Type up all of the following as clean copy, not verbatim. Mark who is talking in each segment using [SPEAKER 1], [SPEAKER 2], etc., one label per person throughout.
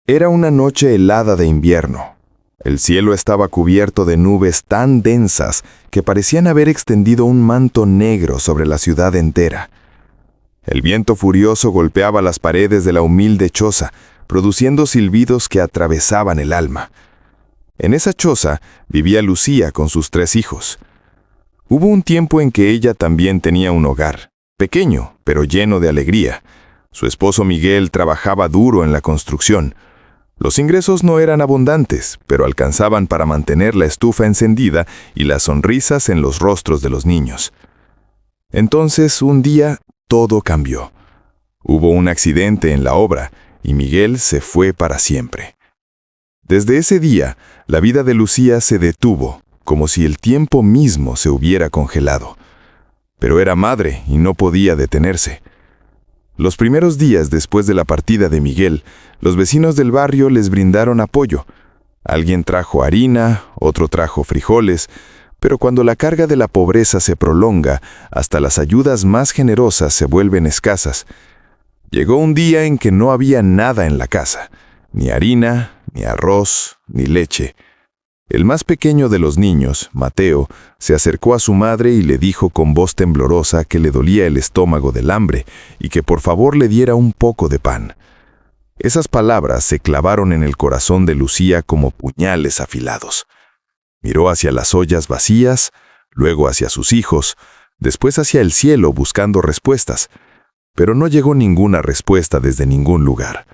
[SPEAKER 1] Era una noche helada de invierno. El cielo estaba cubierto de nubes tan densas que parecían haber extendido un manto negro sobre la ciudad entera. El viento furioso golpeaba las paredes de la humilde choza, produciendo silbidos que atravesaban el alma. En esa choza vivía Lucía con sus 3 hijos. Hubo un tiempo en que ella también tenía un hogar, pequeño, pero lleno de alegría. Su esposo Miguel trabajaba duro en la construcción. Los ingresos no eran abundantes, pero alcanzaban para mantener la estufa encendida y las sonrisas en los rostros de los niños. Entonces, un día, todo cambió. Hubo un accidente en la obra y Miguel se fue para siempre. Desde ese día, la vida de Lucía se detuvo, como si el tiempo mismo se hubiera congelado. Pero era madre y no podía detenerse. Los primeros días después de la partida de Miguel, los vecinos del barrio les brindaron apoyo. Alguien trajo harina, otro trajo frijoles, pero cuando la carga de la pobreza se prolonga, hasta las ayudas más generosas se vuelven escasas. Llegó un día en que no había nada en la casa, ni harina, ni arroz, ni leche. El más pequeño de los niños, Mateo, se acercó a su madre y le dijo con voz temblorosa que le dolía el estómago del hambre y que por favor le diera un poco de pan. Esas palabras se clavaron en el corazón de Lucía como puñales afilados. Miró hacia las ollas vacías, luego hacia sus hijos, después hacia el cielo buscando respuestas, pero no llegó ninguna respuesta desde ningún lugar.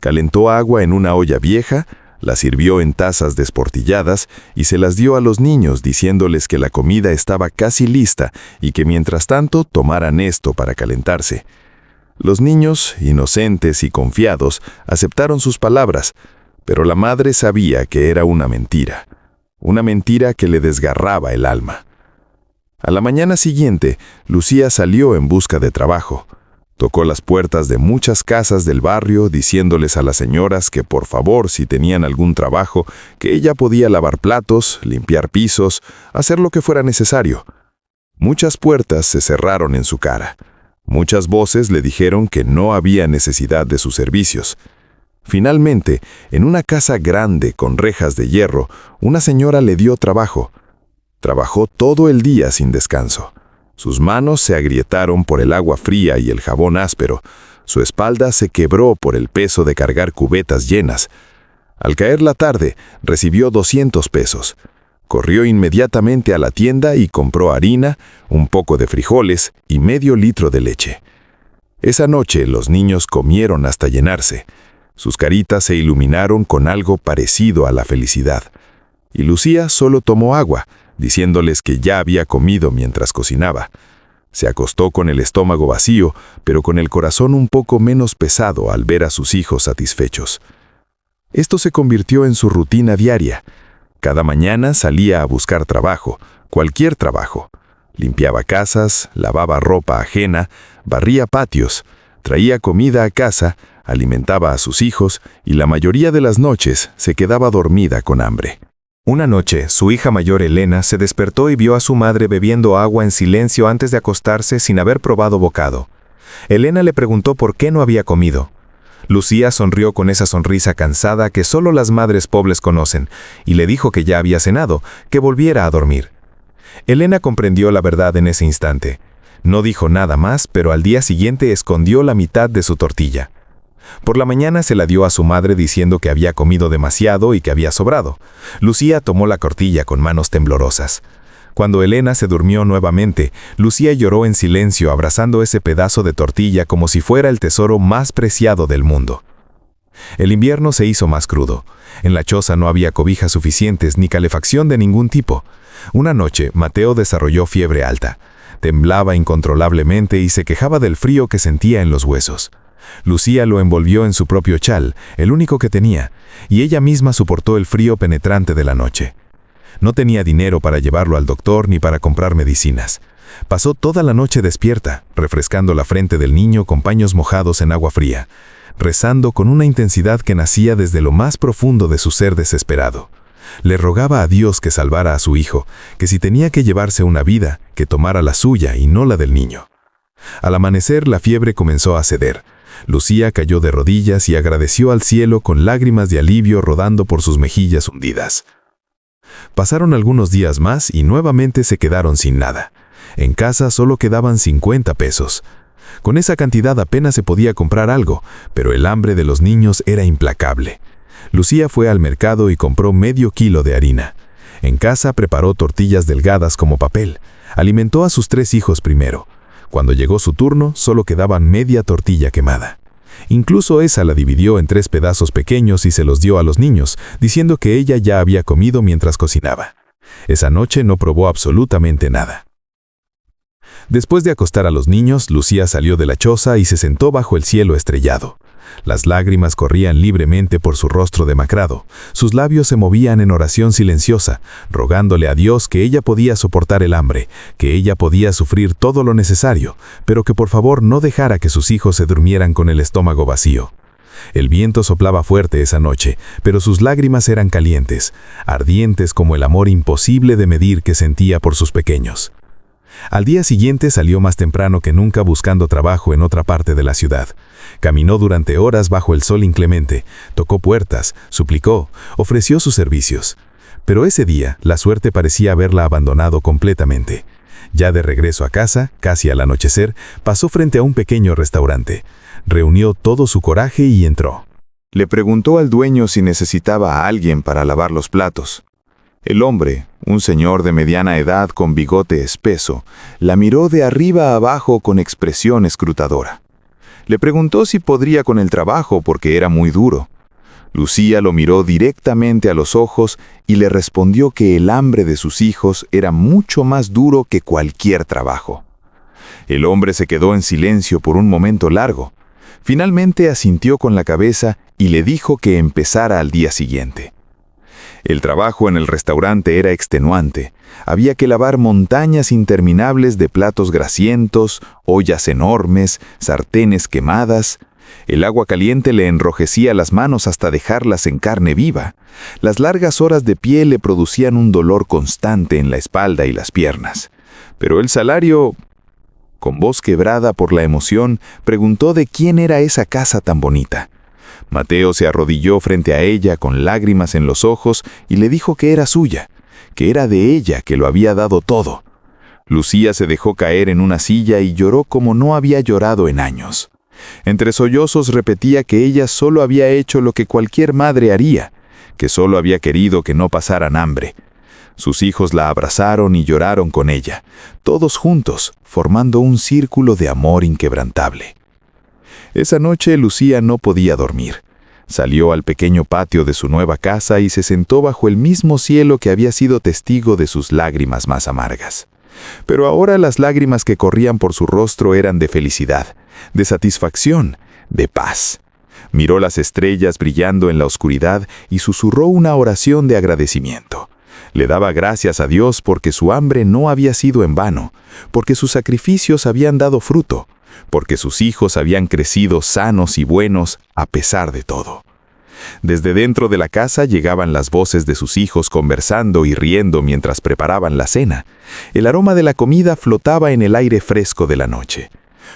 [SPEAKER 1] Calentó agua en una olla vieja, la sirvió en tazas desportilladas y se las dio a los niños diciéndoles que la comida estaba casi lista y que mientras tanto tomaran esto para calentarse. Los niños, inocentes y confiados, aceptaron sus palabras, pero la madre sabía que era una mentira que le desgarraba el alma. A la mañana siguiente, Lucía salió en busca de trabajo. Tocó las puertas de muchas casas del barrio diciéndoles a las señoras que por favor, si tenían algún trabajo, que ella podía lavar platos, limpiar pisos, hacer lo que fuera necesario. Muchas puertas se cerraron en su cara. Muchas voces le dijeron que no había necesidad de sus servicios. Finalmente, en una casa grande con rejas de hierro, una señora le dio trabajo. Trabajó todo el día sin descanso. Sus manos se agrietaron por el agua fría y el jabón áspero. Su espalda se quebró por el peso de cargar cubetas llenas. Al caer la tarde, recibió 200 pesos. Corrió inmediatamente a la tienda y compró harina, un poco de frijoles y medio litro de leche. Esa noche los niños comieron hasta llenarse. Sus caritas se iluminaron con algo parecido a la felicidad. Y Lucía solo tomó agua, diciéndoles que ya había comido mientras cocinaba. Se acostó con el estómago vacío, pero con el corazón un poco menos pesado al ver a sus hijos satisfechos. Esto se convirtió en su rutina diaria. Cada mañana salía a buscar trabajo, cualquier trabajo. Limpiaba casas, lavaba ropa ajena, barría patios, traía comida a casa, alimentaba a sus hijos y la mayoría de las noches se quedaba dormida con hambre. Una noche, su hija mayor Elena se despertó y vio a su madre bebiendo agua en silencio antes de acostarse sin haber probado bocado. Elena le preguntó por qué no había comido. Lucía sonrió con esa sonrisa cansada que solo las madres pobres conocen y le dijo que ya había cenado, que volviera a dormir. Elena comprendió la verdad en ese instante. No dijo nada más, pero al día siguiente escondió la mitad de su tortilla. Por la mañana se la dio a su madre diciendo que había comido demasiado y que había sobrado. Lucía tomó la tortilla con manos temblorosas. Cuando Elena se durmió nuevamente, Lucía lloró en silencio abrazando ese pedazo de tortilla como si fuera el tesoro más preciado del mundo. El invierno se hizo más crudo. En la choza no había cobijas suficientes ni calefacción de ningún tipo. Una noche, Mateo desarrolló fiebre alta. Temblaba incontrolablemente y se quejaba del frío que sentía en los huesos. Lucía lo envolvió en su propio chal, el único que tenía, y ella misma soportó el frío penetrante de la noche. No tenía dinero para llevarlo al doctor ni para comprar medicinas. Pasó toda la noche despierta, refrescando la frente del niño con paños mojados en agua fría, rezando con una intensidad que nacía desde lo más profundo de su ser desesperado. Le rogaba a Dios que salvara a su hijo, que si tenía que llevarse una vida, que tomara la suya y no la del niño. Al amanecer la fiebre comenzó a ceder.
[SPEAKER 2] Lucía cayó de rodillas y agradeció al cielo con lágrimas de alivio rodando por sus mejillas hundidas. Pasaron algunos días más y nuevamente se quedaron sin nada. En casa solo quedaban 50 pesos. Con esa cantidad apenas se podía comprar algo, pero el hambre de los niños era implacable. Lucía fue al mercado y compró medio kilo de harina. En casa preparó tortillas delgadas como papel. Alimentó a sus 3 hijos primero. Cuando llegó su turno, solo quedaban media tortilla quemada. Incluso esa la dividió en 3 pedazos pequeños y se los dio a los niños, diciendo que ella ya había comido mientras cocinaba. Esa noche no probó absolutamente nada. Después de acostar a los niños, Lucía salió de la choza y se sentó bajo el cielo estrellado. Las lágrimas corrían libremente por su rostro demacrado. Sus labios se movían en oración silenciosa, rogándole a Dios que ella podía soportar el hambre, que ella podía sufrir todo lo necesario, pero que por favor no dejara que sus hijos se durmieran con el estómago vacío. El viento soplaba fuerte esa noche, pero sus lágrimas eran calientes, ardientes como el amor imposible de medir que sentía por sus pequeños. Al día siguiente salió más temprano que nunca buscando trabajo en otra parte de la ciudad. Caminó durante horas bajo el sol inclemente, tocó puertas, suplicó, ofreció sus servicios. Pero ese día, la suerte parecía haberla abandonado completamente. Ya de regreso a casa, casi al anochecer, pasó frente a un pequeño restaurante. Reunió todo su coraje y entró.
[SPEAKER 1] Le preguntó al dueño si necesitaba a alguien para lavar los platos. El hombre, un señor de mediana edad con bigote espeso, la miró de arriba a abajo con expresión escrutadora. Le preguntó si podría con el trabajo porque era muy duro. Lucía lo miró directamente a los ojos y le respondió que el hambre de sus hijos era mucho más duro que cualquier trabajo. El hombre se quedó en silencio por un momento largo. Finalmente asintió con la cabeza y le dijo que empezara al día siguiente. El trabajo en el restaurante era extenuante. Había que lavar montañas interminables de platos grasientos, ollas enormes, sartenes quemadas. El agua caliente le enrojecía las manos hasta dejarlas en carne viva. Las largas horas de pie le producían un dolor constante en la espalda y las piernas. Pero el salario... Con voz quebrada por la emoción, preguntó de quién era esa casa tan bonita. Mateo se arrodilló frente a ella con lágrimas en los ojos y le dijo que era suya, que era de ella, que lo había dado todo. Lucía se dejó caer en una silla y lloró como no había llorado en años. Entre sollozos repetía que ella solo había hecho lo que cualquier madre haría, que solo había querido que no pasaran hambre. Sus hijos la abrazaron y lloraron con ella, todos juntos, formando un círculo de amor inquebrantable. Esa noche Lucía no podía dormir. Salió al pequeño patio de su nueva casa y se sentó bajo el mismo cielo que había sido testigo de sus lágrimas más amargas. Pero ahora las lágrimas que corrían por su rostro eran de felicidad, de satisfacción, de paz. Miró las estrellas brillando en la oscuridad y susurró una oración de agradecimiento. Le daba gracias a Dios porque su hambre no había sido en vano, porque sus sacrificios habían dado fruto, porque sus hijos habían crecido sanos y buenos a pesar de todo. Desde dentro de la casa llegaban las voces de sus hijos conversando y riendo mientras preparaban la cena. El aroma de la comida flotaba en el aire fresco de la noche.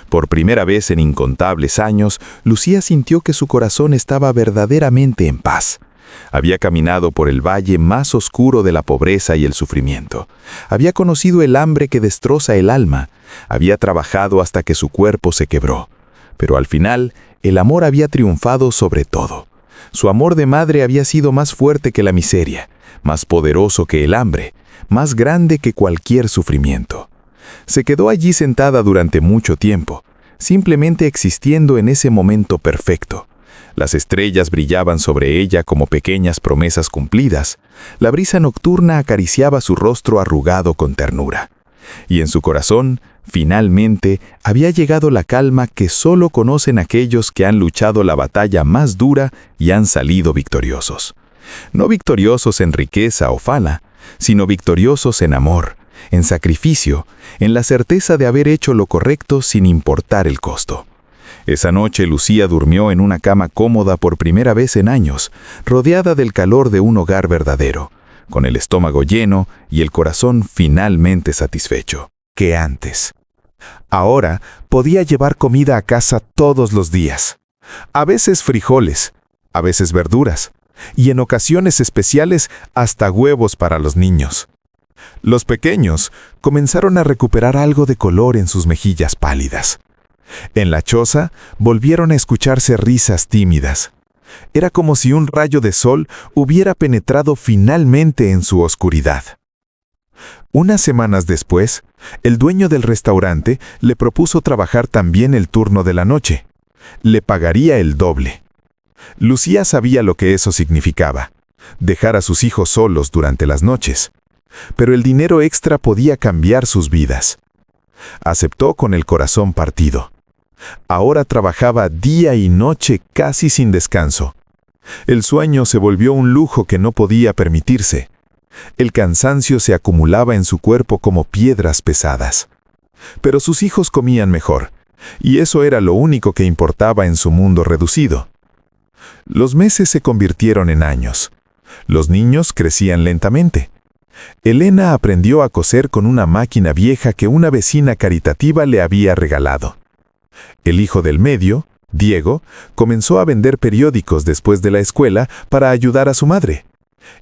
[SPEAKER 1] Por primera vez en incontables años, Lucía sintió que su corazón estaba verdaderamente en paz. Había caminado por el valle más oscuro de la pobreza y el sufrimiento. Había conocido el hambre que destroza el alma. Había trabajado hasta que su cuerpo se quebró. Pero al final, el amor había triunfado sobre todo. Su amor de madre había sido más fuerte que la miseria, más poderoso que el hambre, más grande que cualquier sufrimiento. Se quedó allí sentada durante mucho tiempo, simplemente existiendo en ese momento perfecto. Las estrellas brillaban sobre ella como pequeñas promesas cumplidas. La brisa nocturna acariciaba su rostro arrugado con ternura. Y en su corazón, finalmente, había llegado la calma que solo conocen aquellos que han luchado la batalla más dura y han salido victoriosos. No victoriosos en riqueza o fama, sino victoriosos en amor, en sacrificio, en la certeza de haber hecho lo correcto sin importar el costo. Esa noche Lucía durmió en una cama cómoda por primera vez en años, rodeada del calor de un hogar verdadero, con el estómago lleno y el corazón finalmente satisfecho. Que antes.
[SPEAKER 2] Ahora podía llevar comida a casa todos los días. A veces frijoles, a veces verduras, y en ocasiones especiales hasta huevos para los niños. Los pequeños comenzaron a recuperar algo de color en sus mejillas pálidas. En la choza volvieron a escucharse risas tímidas. Era como si un rayo de sol hubiera penetrado finalmente en su oscuridad. Unas semanas después, el dueño del restaurante le propuso trabajar también el turno de la noche. Le pagaría el doble. Lucía sabía lo que eso significaba, dejar a sus hijos solos durante las noches. Pero el dinero extra podía cambiar sus vidas. Aceptó con el corazón partido. Ahora trabajaba día y noche casi sin descanso. El sueño se volvió un lujo que no podía permitirse. El cansancio se acumulaba en su cuerpo como piedras pesadas. Pero sus hijos comían mejor, y eso era lo único que importaba en su mundo reducido. Los meses se convirtieron en años. Los niños crecían lentamente. Elena aprendió a coser con una máquina vieja que una vecina caritativa le había regalado. El hijo del medio, Diego, comenzó a vender periódicos después de la escuela para ayudar a su madre.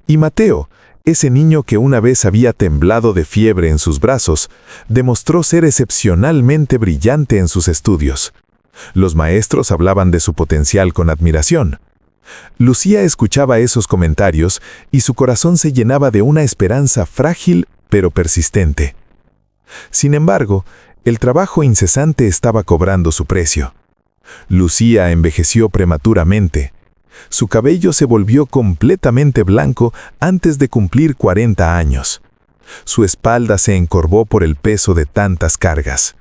[SPEAKER 2] Y Mateo, ese niño que una vez había temblado de fiebre en sus brazos, demostró ser excepcionalmente brillante en sus estudios. Los maestros hablaban de su potencial con admiración. Lucía escuchaba esos comentarios y su corazón se llenaba de una esperanza frágil pero persistente. Sin embargo, el trabajo incesante estaba cobrando su precio. Lucía envejeció prematuramente. Su cabello se volvió completamente blanco antes de cumplir 40 años. Su espalda se encorvó por el peso de tantas cargas.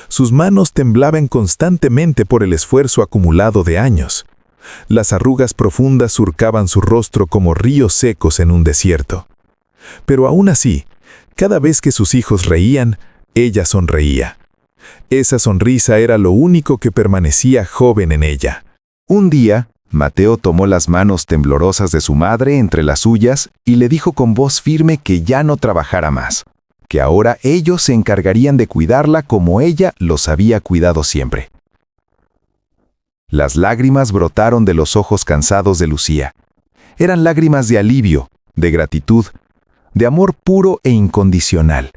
[SPEAKER 2] Sus manos temblaban constantemente por el esfuerzo acumulado de años. Las arrugas profundas surcaban su rostro como ríos secos en un desierto. Pero aún así, cada vez que sus hijos reían, ella sonreía. Esa sonrisa era lo único que permanecía joven en ella.
[SPEAKER 1] Un día, Mateo tomó las manos temblorosas de su madre entre las suyas y le dijo con voz firme que ya no trabajara más, que ahora ellos se encargarían de cuidarla como ella los había cuidado siempre. Las lágrimas brotaron de los ojos cansados de Lucía. Eran lágrimas de alivio, de gratitud, de amor puro e incondicional.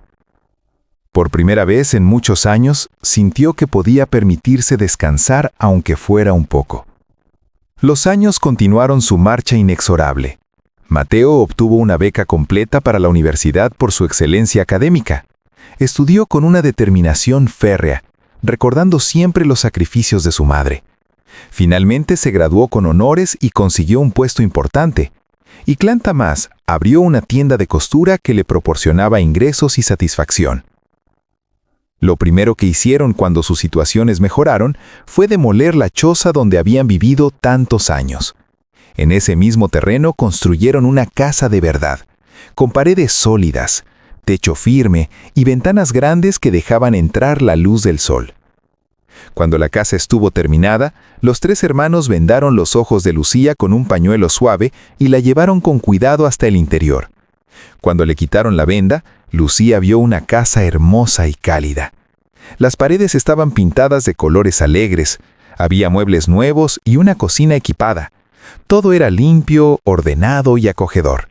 [SPEAKER 1] Por primera vez en muchos años, sintió que podía permitirse descansar aunque fuera un poco. Los años continuaron su marcha inexorable. Mateo obtuvo una beca completa para la universidad por su excelencia académica. Estudió con una determinación férrea, recordando siempre los sacrificios de su madre. Finalmente se graduó con honores y consiguió un puesto importante. Y Clan Tamás abrió una tienda de costura que le proporcionaba ingresos y satisfacción. Lo primero que hicieron cuando sus situaciones mejoraron fue demoler la choza donde habían vivido tantos años. En ese mismo terreno construyeron una casa de verdad, con paredes sólidas, techo firme y ventanas grandes que dejaban entrar la luz del sol. Cuando la casa estuvo terminada, los tres hermanos vendaron los ojos de Lucía con un pañuelo suave y la llevaron con cuidado hasta el interior. Cuando le quitaron la venda, Lucía vio una casa hermosa y cálida. Las paredes estaban pintadas de colores alegres, había muebles nuevos y una cocina equipada. Todo era limpio, ordenado y acogedor.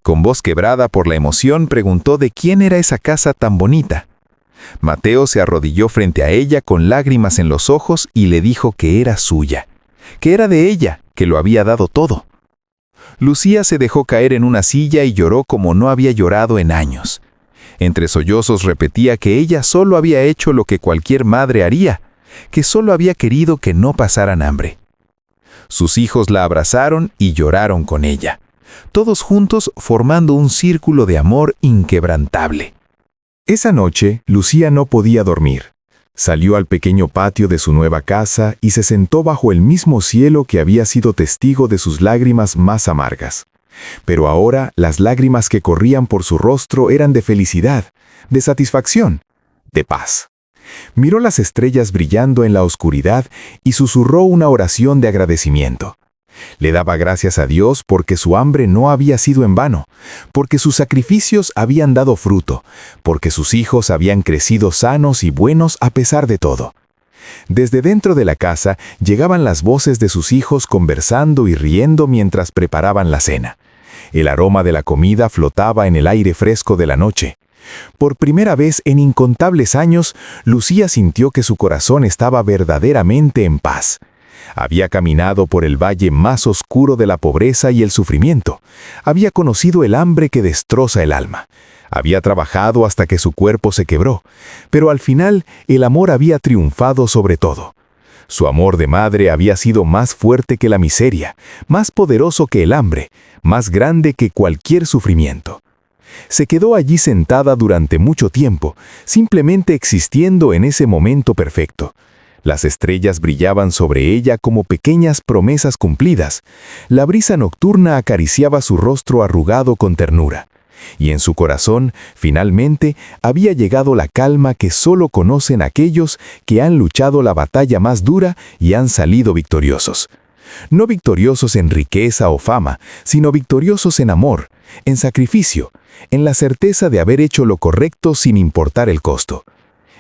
[SPEAKER 1] Con voz quebrada por la emoción, preguntó de quién era esa casa tan bonita. Mateo se arrodilló frente a ella con lágrimas en los ojos y le dijo que era suya, que era de ella, que lo había dado todo. Lucía se dejó caer en una silla y lloró como no había llorado en años. Entre sollozos repetía que ella solo había hecho lo que cualquier madre haría, que solo había querido que no pasaran hambre. Sus hijos la abrazaron y lloraron con ella, todos juntos formando un círculo de amor inquebrantable. Esa noche, Lucía no podía dormir. Salió al pequeño patio de su nueva casa y se sentó bajo el mismo cielo que había sido testigo de sus lágrimas más amargas. Pero ahora las lágrimas que corrían por su rostro eran de felicidad, de satisfacción, de paz. Miró las estrellas brillando en la oscuridad y susurró una oración de agradecimiento. Le daba gracias a Dios porque su hambre no había sido en vano, porque sus sacrificios habían dado fruto, porque sus hijos habían crecido sanos y buenos a pesar de todo. Desde dentro de la casa llegaban las voces de sus hijos conversando y riendo mientras preparaban la cena. El aroma de la comida flotaba en el aire fresco de la noche. Por primera vez en incontables años, Lucía sintió que su corazón estaba verdaderamente en paz. Había caminado por el valle más oscuro de la pobreza y el sufrimiento. Había conocido el hambre que destroza el alma. Había trabajado hasta que su cuerpo se quebró, pero al final el amor había triunfado sobre todo. Su amor de madre había sido más fuerte que la miseria, más poderoso que el hambre, más grande que cualquier sufrimiento. Se quedó allí sentada durante mucho tiempo, simplemente existiendo en ese momento perfecto. Las estrellas brillaban sobre ella como pequeñas promesas cumplidas. La brisa nocturna acariciaba su rostro arrugado con ternura. Y en su corazón, finalmente, había llegado la calma que solo conocen aquellos que han luchado la batalla más dura y han salido victoriosos. No victoriosos en riqueza o fama, sino victoriosos en amor, en sacrificio, en la certeza de haber hecho lo correcto sin importar el costo.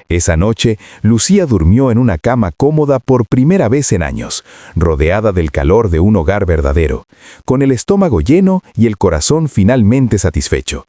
[SPEAKER 1] Esa noche, Lucía durmió en una cama cómoda por primera vez en años, rodeada del calor de un hogar verdadero, con el estómago lleno y el corazón finalmente satisfecho.